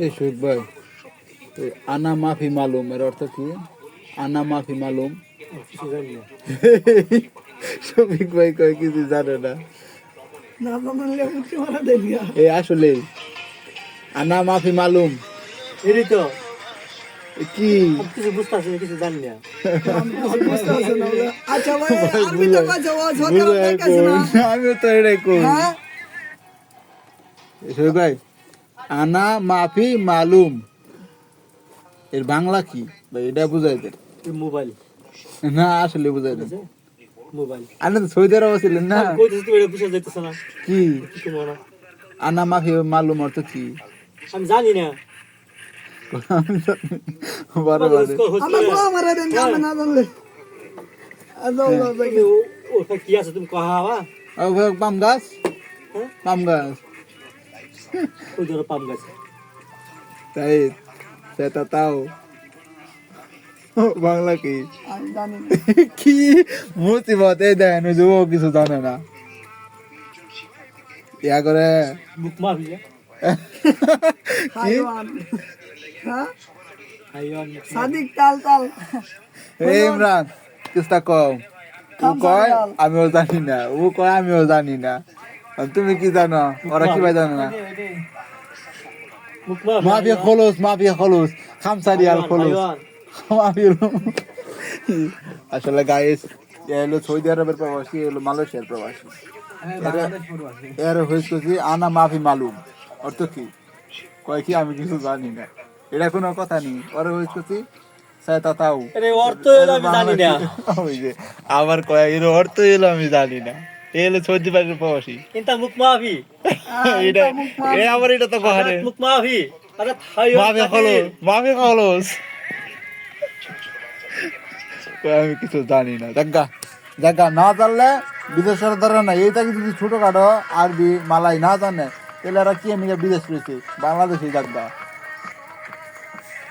এই শোক ভাই, ওই আনা মাফি মালুম এর অর্থ কি? আনা মাফি মালুম। কিছু জানি না। শফিক ভাই কয় কিছু জানে না। না জানলে উঠতে মারা দেয় না। এই আসলে আনা মাফি মালুম এরই তো কি? আমি কিছু বুঝতে পারছি না, কিছু জানি না। আচ্ছা ভাই ভাই আরবি তো কাজ সরকার বুঝাই কাজ না কই, আমিও তো এটাই কই। হ্যাঁ শফিক ভাই, আনা মাফি মালুম এর বাংলা কি ভাই? এটা বুঝাই দেন। এই মোবাইল না আসলে বুঝাই দেন। মোবাইল আপনি তো সৌদি আরব ছিলেন না? কইতেছি তুমি এটা বুঝা যাইতেছ না। কি কি তোমার না? আনা মাফি মালুম অর্থ কি? আমি জানি না। বারে বারে আমার গো মারা দেন আমি না জানলে আদৌ ভাই তুমি ওটা কি আছে তুমি কহা হওয়া? ও ভাই, পাম গাছ, হ্যাঁ? পাম গাছ। ওই ধরো পাম গাছ। তাই সেটা তাও বাংলা কি? আমি জানি না কি মুসিবত! এই দেখেন ওই যে ও কিছু জানে না, ইয়া করে। মুখ মাফি যা। হাইওয়ান হ্যাঁ হাইওয়ান সাদিক তাল তাল এই ইমরান কিস্তা কম। ও কয় আমিও জানি না, ও কয় আমিও জানি না। আর তুমি কি জানো? ওরা কি ভাই জানে না? মুখ মাফি মাফিয়া খোলস, মাফিয়া খোলস, খামসারিয়াল খোলস, মাফিয়া। আসলে গাইস, এ হলো সৌদি আরবের প্রবাসী, এ হলো মালয়েশিয়ার প্রবাসী। এর হয়েছে আনা মাফি মালুম অর্থ কি? কয় কি আমি কিছু জানি না। এটা কোনো কথা নেই। ওরা হয়েছে সায়তা তাও আরে অর্থ হলো আমি জানি না। ওই যে আবার কয় এর অর্থ এলো আমি জানি না। এ হলো সৌদি আরবের প্রবাসী। কিন্তু মুখ মাফি এটা আবার এটা তো কহারে মুখ মাফি আরে হাইওয়ান মাফি খোলস, মাফি খোলস। কয় আমি কিছু জানি না। জাগা জাগা না জানলে বিদেশের ধরে না। এইটা যদি ছোটখাটো আরবি মালাই না জানে তাহলে এরা কি আমি বিদেশ রয়েছে, বাংলাদেশে জাগা।